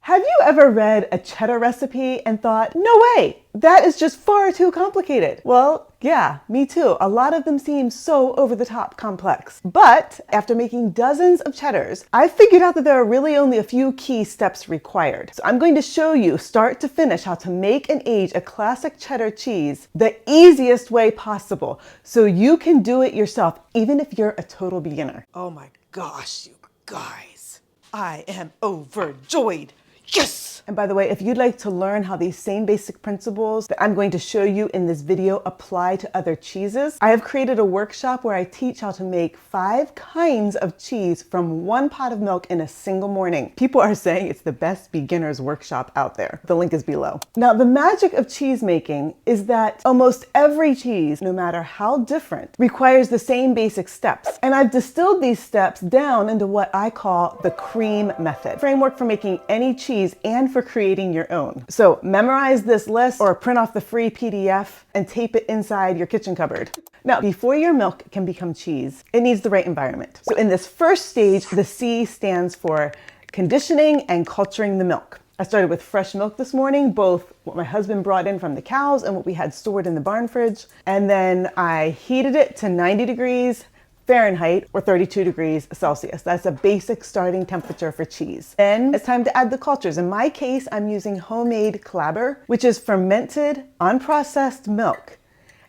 Have you ever read a cheddar recipe and thought, no way, that is just far too complicated? Well, yeah, me too. A lot of them seem so over-the-top complex. But after making dozens of cheddars, I've figured out that there are really only a few key steps required. So I'm going to show you start to finish how to make and age a classic cheddar cheese the easiest way possible so you can do it yourself, even if you're a total beginner. Oh my gosh, you guys, I am overjoyed. Yes! And by the way, if you'd like to learn how these same basic principles that I'm going to show you in this video apply to other cheeses, I have created a workshop where I teach how to make 5 kinds of cheese from 1 pot of milk in a single morning. People are saying it's the best beginner's workshop out there. The link is below. Now, the magic of cheese making is that almost every cheese, no matter how different, requires the same basic steps. And I've distilled these steps down into what I call the cream method, framework for making any cheese and for creating your own. So memorize this list or print off the free PDF and tape it inside your kitchen cupboard. Now, before your milk can become cheese, it needs the right environment. So in this first stage, the C stands for conditioning and culturing the milk. I started with fresh milk this morning, both what my husband brought in from the cows and what we had stored in the barn fridge. And then I heated it to 90 degrees Fahrenheit or 32 degrees Celsius. That's a basic starting temperature for cheese. Then it's time to add the cultures. In my case, I'm using homemade clabber, which is fermented, unprocessed milk.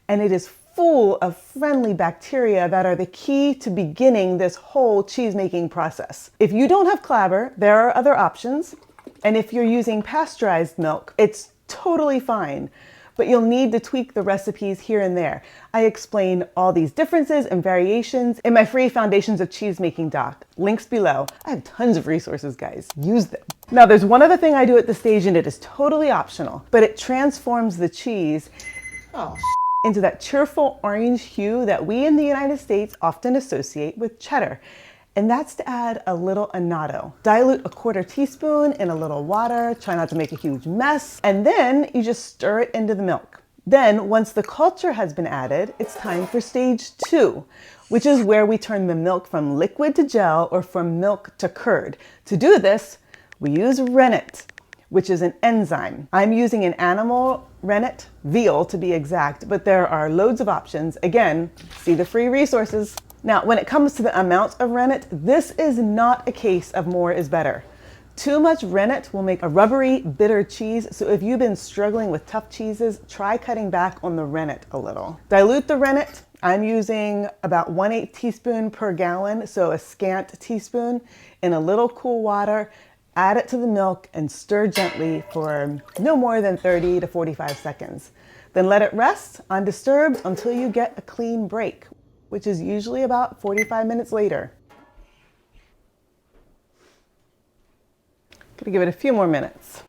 And it is full of friendly bacteria that are the key to beginning this whole cheese making process. If you don't have clabber, there are other options. And if you're using pasteurized milk, it's totally fine. But you'll need to tweak the recipes here and there. I explain all these differences and variations in my free Foundations of Cheese Making doc. Links below. I have tons of resources, guys. Use them. Now, there's one other thing I do at this stage, and it is totally optional, but it transforms the cheese into that cheerful orange hue that we in the United States often associate with cheddar. And that's to add a little annatto. Dilute a 1/4 teaspoon in a little water, try not to make a huge mess, and then you just stir it into the milk. Then, once the culture has been added, it's time for stage 2, which is where we turn the milk from liquid to gel or from milk to curd. To do this, we use rennet, which is an enzyme. I'm using an animal rennet, veal to be exact, but there are loads of options. Again, see the free resources. Now, when it comes to the amount of rennet, this is not a case of more is better. Too much rennet will make a rubbery, bitter cheese, so if you've been struggling with tough cheeses, try cutting back on the rennet a little. Dilute the rennet. I'm using about 1/8 teaspoon per gallon, so a scant teaspoon, in a little cool water. Add it to the milk and stir gently for no more than 30 to 45 seconds. Then let it rest undisturbed until you get a clean break, which is usually about 45 minutes later. Gonna give it a few more minutes.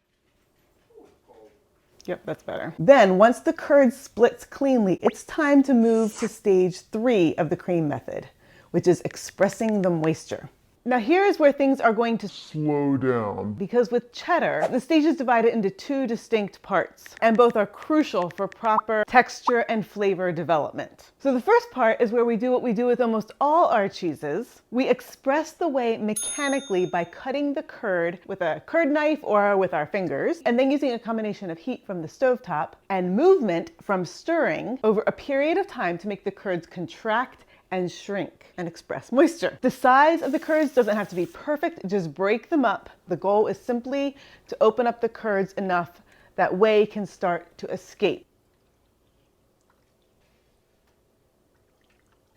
Yep, that's better. Then once the curd splits cleanly, it's time to move to stage 3 of the cream method, which is expressing the moisture. Now here is where things are going to slow down, because with cheddar, the stage is divided into 2 distinct parts, and both are crucial for proper texture and flavor development. So the first part is where we do what we do with almost all our cheeses. We express the whey mechanically by cutting the curd with a curd knife or with our fingers, and then using a combination of heat from the stovetop and movement from stirring over a period of time to make the curds contract and shrink and express moisture. The size of the curds doesn't have to be perfect, just break them up. The goal is simply to open up the curds enough that whey can start to escape.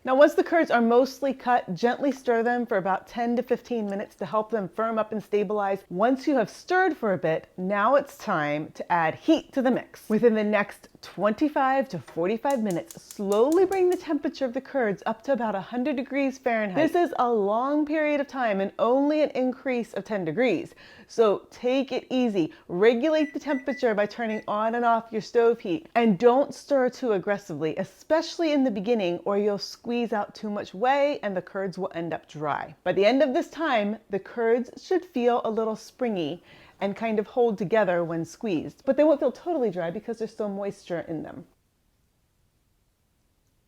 Now, once the curds are mostly cut, gently stir them for about 10 to 15 minutes to help them firm up and stabilize. Once you have stirred for a bit, now it's time to add heat to the mix. Within the next 25 to 45 minutes, slowly bring the temperature of the curds up to about 100 degrees Fahrenheit. This is a long period of time and only an increase of 10 degrees. So take it easy. Regulate the temperature by turning on and off your stove heat. And don't stir too aggressively, especially in the beginning, or you'll squeeze out too much whey and the curds will end up dry. By the end of this time, the curds should feel a little springy and kind of hold together when squeezed, but they won't feel totally dry because there's still moisture in them.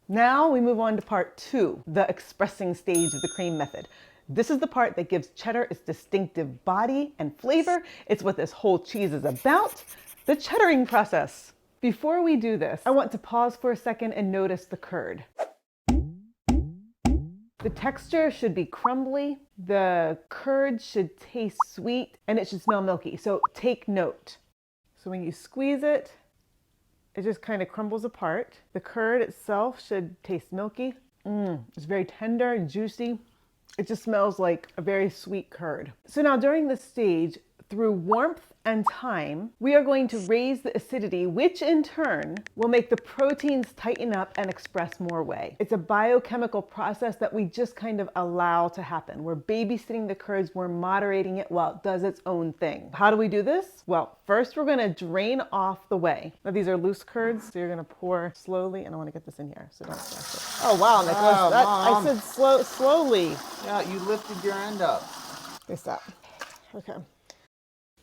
Now we move on to part 2, the expressing stage of the cream method. This is the part that gives cheddar its distinctive body and flavor. It's what this whole cheese is about, the cheddaring process. Before we do this, I want to pause for a second and notice the curd. The texture should be crumbly, the curd should taste sweet, and it should smell milky. So take note. So when you squeeze it, it just kind of crumbles apart. The curd itself should taste milky. It's very tender and juicy. It just smells like a very sweet curd. So now during this stage, through warmth and time, we are going to raise the acidity, which in turn will make the proteins tighten up and express more whey. It's a biochemical process that we just kind of allow to happen. We're babysitting the curds, we're moderating it while it does its own thing. How do we do this? Well, first we're gonna drain off the whey. Now these are loose curds, so you're gonna pour slowly, and I wanna get this in here, so don't splash it. Oh wow, Nicholas, I said slowly. Yeah, you lifted your end up. Let me stop. Okay.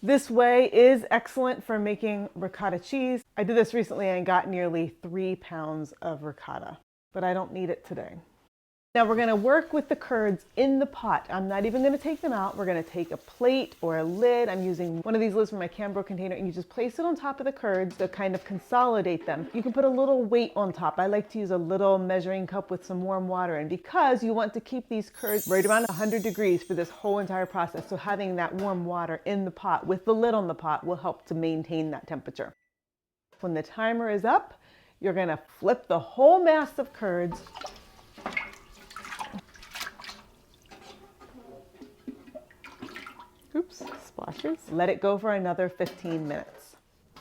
This whey is excellent for making ricotta cheese. I did this recently and got nearly 3 pounds of ricotta, but I don't need it today. Now we're gonna work with the curds in the pot. I'm not even gonna take them out. We're gonna take a plate or a lid. I'm using one of these lids from my Cambro container, and you just place it on top of the curds to kind of consolidate them. You can put a little weight on top. I like to use a little measuring cup with some warm water in, because you want to keep these curds right around 100 degrees for this whole entire process. So having that warm water in the pot with the lid on the pot will help to maintain that temperature. When the timer is up, you're gonna flip the whole mass of curds. Oops, splashes. Let it go for another 15 minutes.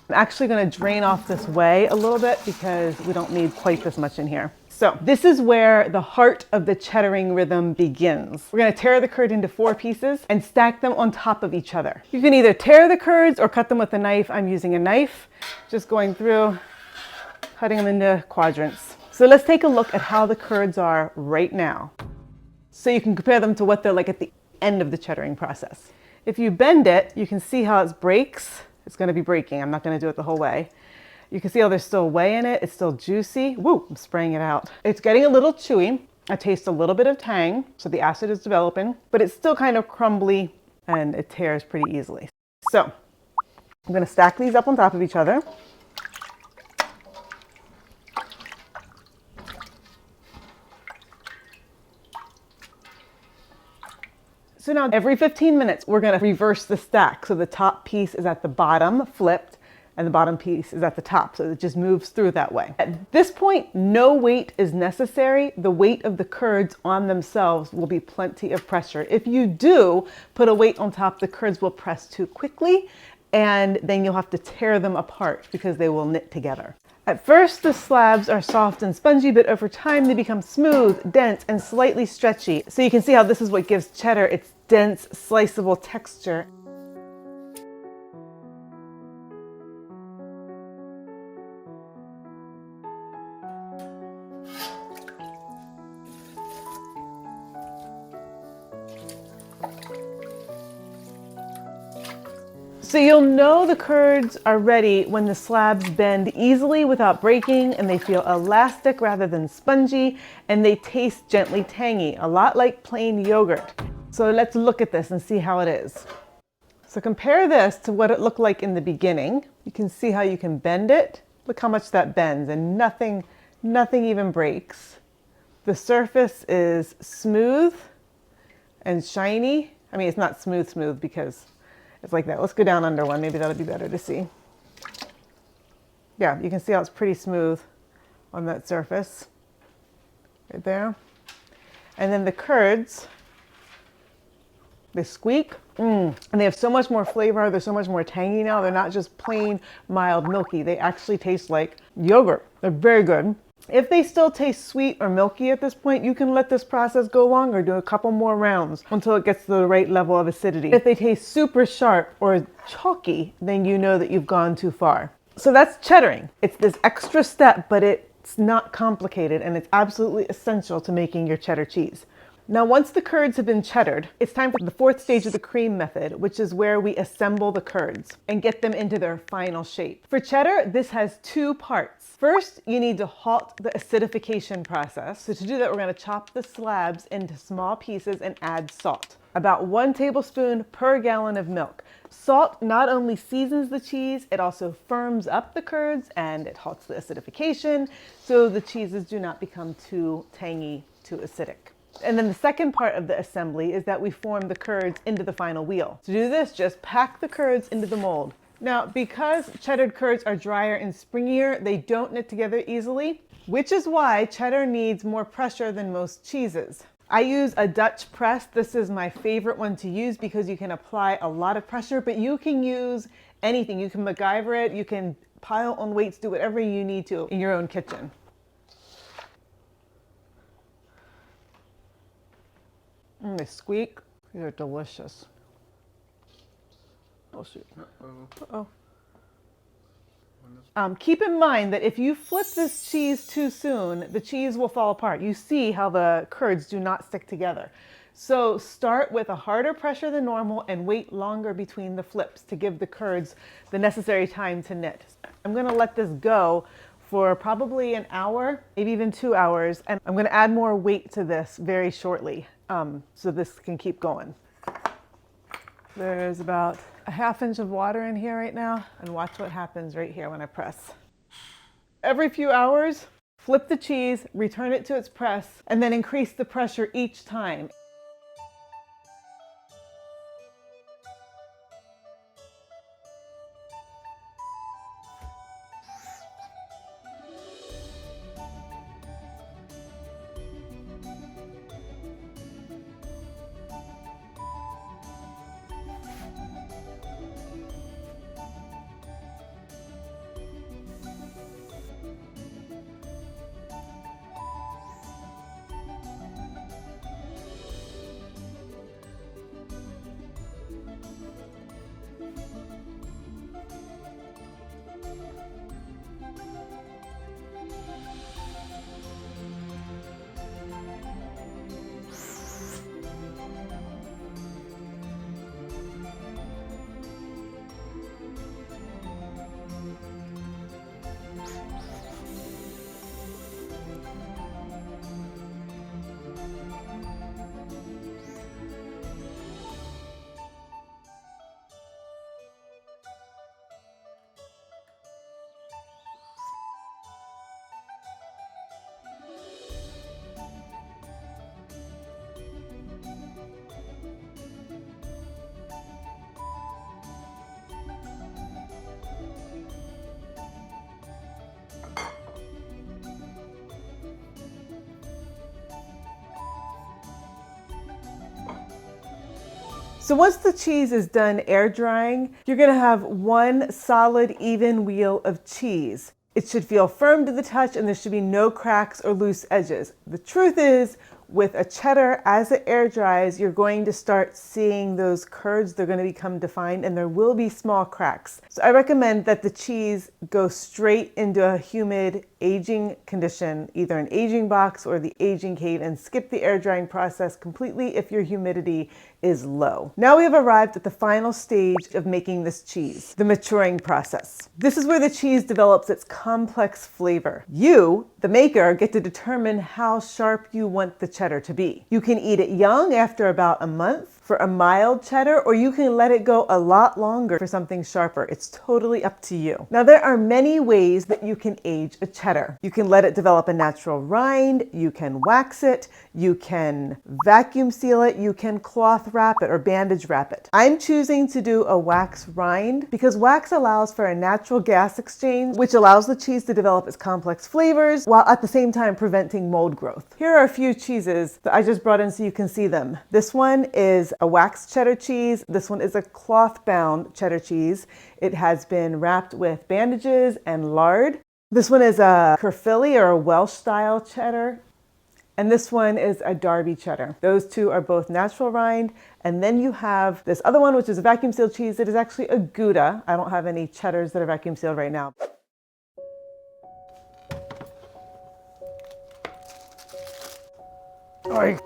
I'm actually gonna drain off this whey a little bit because we don't need quite this much in here. So this is where the heart of the cheddaring rhythm begins. We're gonna tear the curd into 4 pieces and stack them on top of each other. You can either tear the curds or cut them with a knife. I'm using a knife, just going through, cutting them into quadrants. So let's take a look at how the curds are right now, so you can compare them to what they're like at the end of the cheddaring process. If you bend it, you can see how it breaks. It's gonna be breaking. I'm not gonna do it the whole way. You can see how there's still whey in it. It's still juicy. Woo, I'm spraying it out. It's getting a little chewy. I taste a little bit of tang, so the acid is developing, but it's still kind of crumbly and it tears pretty easily. So I'm gonna stack these up on top of each other. So now every 15 minutes, we're gonna reverse the stack. So the top piece is at the bottom, flipped, and the bottom piece is at the top. So it just moves through that way. At this point, no weight is necessary. The weight of the curds on themselves will be plenty of pressure. If you do put a weight on top, the curds will press too quickly, and then you'll have to tear them apart because they will knit together. At first, the slabs are soft and spongy, but over time they become smooth, dense, and slightly stretchy. So you can see how this is what gives cheddar its dense, sliceable texture. So you'll know the curds are ready when the slabs bend easily without breaking, and they feel elastic rather than spongy, and they taste gently tangy, a lot like plain yogurt. So let's look at this and see how it is. So compare this to what it looked like in the beginning. You can see how you can bend it. Look how much that bends, and nothing even breaks. The surface is smooth and shiny. I mean, it's not smooth because it's like that. Let's go down under one. Maybe that'll be better to see. Yeah, you can see how it's pretty smooth on that surface right there. And then the curds, they squeak, and they have so much more flavor. They're so much more tangy now. They're not just plain mild milky. They actually taste like yogurt. They're very good. If they still taste sweet or milky at this point, you can let this process go longer, do a couple more rounds until it gets to the right level of acidity. If they taste super sharp or chalky, then you know that you've gone too far. So that's cheddaring. It's this extra step, but it's not complicated, and it's absolutely essential to making your cheddar cheese. Now, once the curds have been cheddared, it's time for the fourth stage of the cream method, which is where we assemble the curds and get them into their final shape. For cheddar, this has two parts. First, you need to halt the acidification process. So to do that, we're going to chop the slabs into small pieces and add salt. About 1 tablespoon per gallon of milk. Salt not only seasons the cheese, it also firms up the curds and it halts the acidification so the cheeses do not become too tangy, too acidic. And then the second part of the assembly is that we form the curds into the final wheel. To do this, just pack the curds into the mold. Now, because cheddar curds are drier and springier, they don't knit together easily, which is why cheddar needs more pressure than most cheeses. I use a Dutch press. This is my favorite one to use because you can apply a lot of pressure, but you can use anything. You can MacGyver it, you can pile on weights, do whatever you need to in your own kitchen. They squeak. They're delicious. Oh shoot. Uh-oh. Keep in mind that if you flip this cheese too soon, the cheese will fall apart. You see how the curds do not stick together. So start with a harder pressure than normal and wait longer between the flips to give the curds the necessary time to knit. I'm going to let this go for probably an hour, maybe even 2 hours, and I'm going to add more weight to this very shortly so this can keep going. There's about a ½ inch of water in here right now, and watch what happens right here when I press. Every few hours, flip the cheese, return it to its press, and then increase the pressure each time. So once the cheese is done air drying, you're gonna have one solid, even wheel of cheese. It should feel firm to the touch and there should be no cracks or loose edges. The truth is, with a cheddar, as it air dries, you're going to start seeing those curds. They're going to become defined and there will be small cracks. So I recommend that the cheese go straight into a humid aging condition, either an aging box or the aging cave, and skip the air drying process completely if your humidity is low. Now we have arrived at the final stage of making this cheese, the maturing process. This is where the cheese develops its complex flavor. You, the maker, get to determine how sharp you want the cheddar to be. You can eat it young after about a month for a mild cheddar, or you can let it go a lot longer for something sharper. It's totally up to you. Now there are many ways that you can age a cheddar. You can let it develop a natural rind, you can wax it, you can vacuum seal it, you can cloth wrap it or bandage wrap it. I'm choosing to do a wax rind because wax allows for a natural gas exchange, which allows the cheese to develop its complex flavors while at the same time preventing mold growth. Here are a few cheeses that I just brought in so you can see them. This one is a wax cheddar cheese. This one is a cloth bound cheddar cheese. It has been wrapped with bandages and lard. This one is a Caerphilly or a Welsh style cheddar. And this one is a Derby cheddar. Those two are both natural rind. And then you have this other one, which is a vacuum sealed cheese. It is actually a Gouda. I don't have any cheddars that are vacuum sealed right now. All right.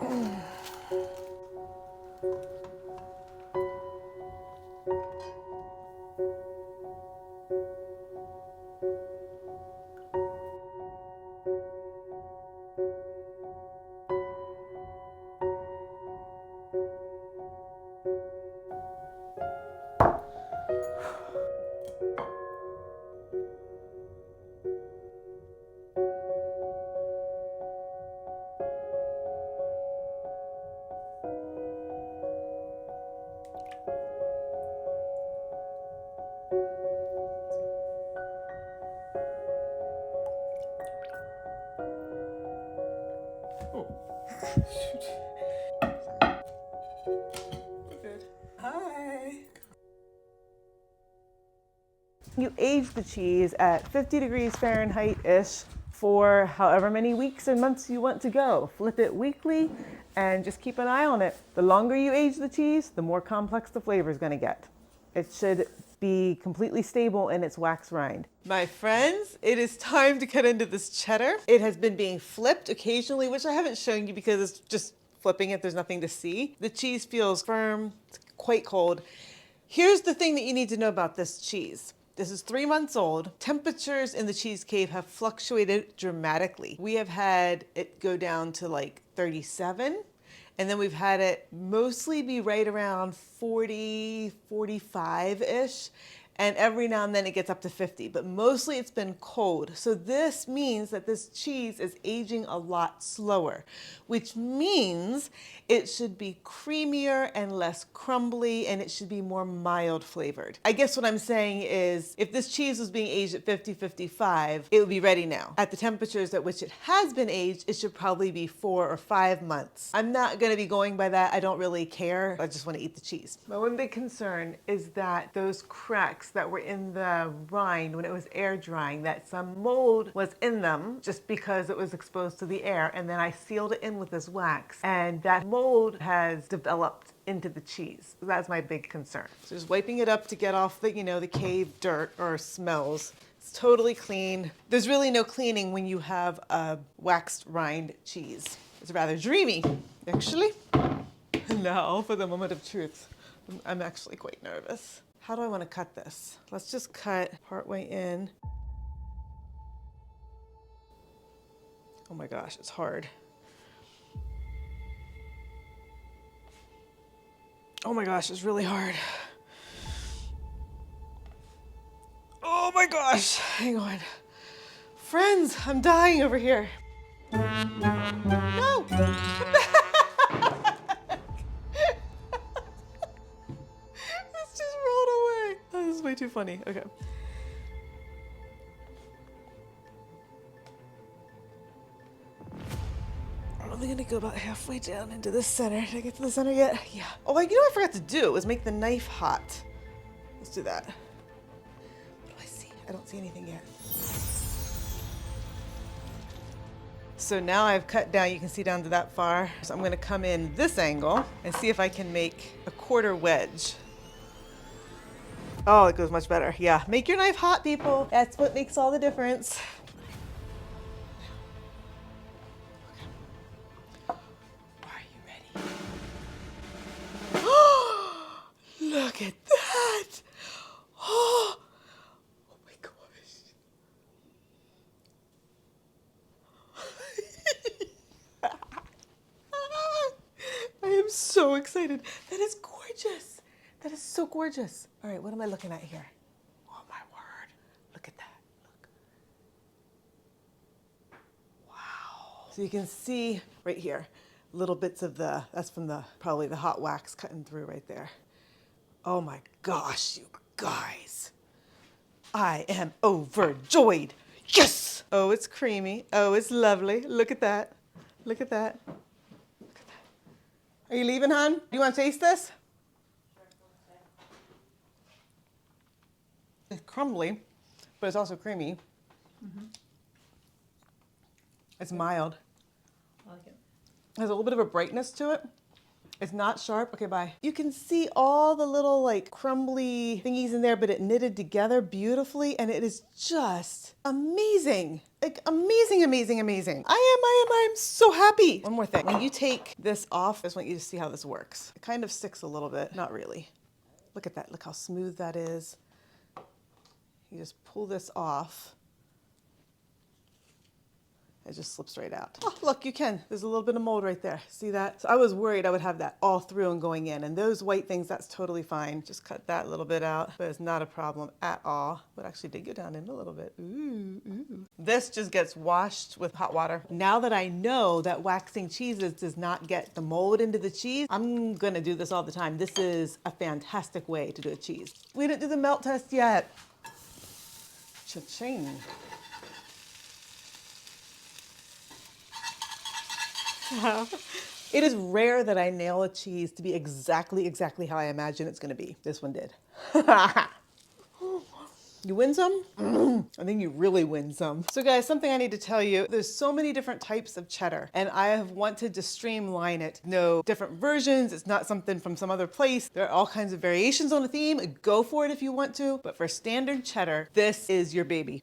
Good. Hi. You age the cheese at 50 degrees Fahrenheit-ish for however many weeks and months you want to go. Flip it weekly and just keep an eye on it. The longer you age the cheese, the more complex the flavor is going to get. It should be completely stable in its wax rind. My friends, it is time to cut into this cheddar. It has been being flipped occasionally, which I haven't shown you because it's just flipping it. There's nothing to see. The cheese feels firm, it's quite cold. Here's the thing that you need to know about this cheese. This is 3 months old. Temperatures in the cheese cave have fluctuated dramatically. We have had it go down to like 37, and then we've had it mostly be right around 40, 45-ish. And every now and then it gets up to 50, but mostly it's been cold. So this means that this cheese is aging a lot slower, which means it should be creamier and less crumbly, and it should be more mild flavored. I guess what I'm saying is if this cheese was being aged at 50, 55, it would be ready now. At the temperatures at which it has been aged, it should probably be 4 or 5 months. I'm not gonna be going by that. I don't really care. I just wanna eat the cheese. My one big concern is that those cracks that were in the rind when it was air drying, that some mold was in them just because it was exposed to the air, and then I sealed it in with this wax, and that mold has developed into the cheese. That's my big concern. So just wiping it up to get off the, the cave dirt or smells. It's totally clean. There's really no cleaning when you have a waxed rind cheese. It's rather dreamy, actually. Now for the moment of truth. I'm actually quite nervous. How do I want to cut this? Let's just cut partway in. Oh my gosh, it's hard. Oh my gosh, it's really hard. Oh my gosh, hang on. Friends, I'm dying over here. No, I'm back. It's just rolled away. Oh, this is way too funny. Okay. I'm only gonna go about halfway down into the center. Did I get to the center yet? Yeah. Oh, you know what I forgot to do was make the knife hot. Let's do that. What do I see? I don't see anything yet. So now I've cut down, you can see down to that far. So I'm gonna come in this angle and see if I can make a quarter wedge. Oh, it goes much better. Yeah, make your knife hot, people. That's what makes all the difference. Are you ready? Look at that. Oh my gosh. I am so excited. That is gorgeous. That is so gorgeous. All right, what am I looking at here? Oh my word. Look at that. Look. Wow. So you can see right here, little bits of that's from probably the hot wax cutting through right there. Oh my gosh, you guys. I am overjoyed. Yes! Oh, it's creamy. Oh, it's lovely. Look at that. Look at that. Look at that. Are you leaving, hon? Do you want to taste this? It's crumbly, but it's also creamy. Mm-hmm. It's mild. I like it. It has a little bit of a brightness to it. It's not sharp. Okay, bye. You can see all the little like crumbly thingies in there, but it knitted together beautifully, and it is just amazing. Like amazing, amazing, amazing. I'm so happy. One more thing. When you take this off, I just want you to see how this works. It kind of sticks a little bit. Not really. Look at that. Look how smooth that is. You just pull this off. It just slips right out. Oh, look, you can. There's a little bit of mold right there. See that? So I was worried I would have that all through and going in. And those white things, that's totally fine. Just cut that little bit out, but it's not a problem at all. But actually did go down in a little bit. Ooh, ooh. This just gets washed with hot water. Now that I know that waxing cheeses does not get the mold into the cheese, I'm gonna do this all the time. This is a fantastic way to do a cheese. We didn't do the melt test yet. Cha-ching. It is rare that I nail a cheese to be exactly how I imagine it's gonna be. This one did. You win some? I think you really win some. So guys, something I need to tell you, there's so many different types of cheddar and I have wanted to streamline it. No different versions. It's not something from some other place. There are all kinds of variations on a theme. Go for it if you want to, but for standard cheddar, this is your baby.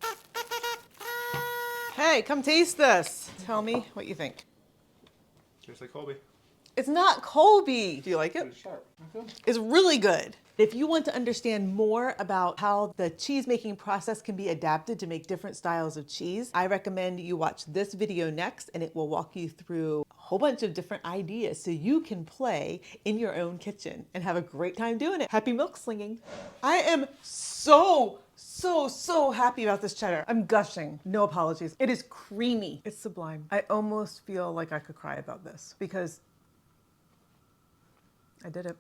Hey, come taste this. Tell me what you think. Tastes like Colby. It's not Colby. Do you like it? It's sharp. Okay. Is really good. If you want to understand more about how the cheese making process can be adapted to make different styles of cheese, I recommend you watch this video next and it will walk you through a whole bunch of different ideas so you can play in your own kitchen and have a great time doing it. Happy milk slinging. I am so happy about this cheddar. I'm gushing. No apologies. It is creamy. It's sublime. I almost feel like I could cry about this because I did it.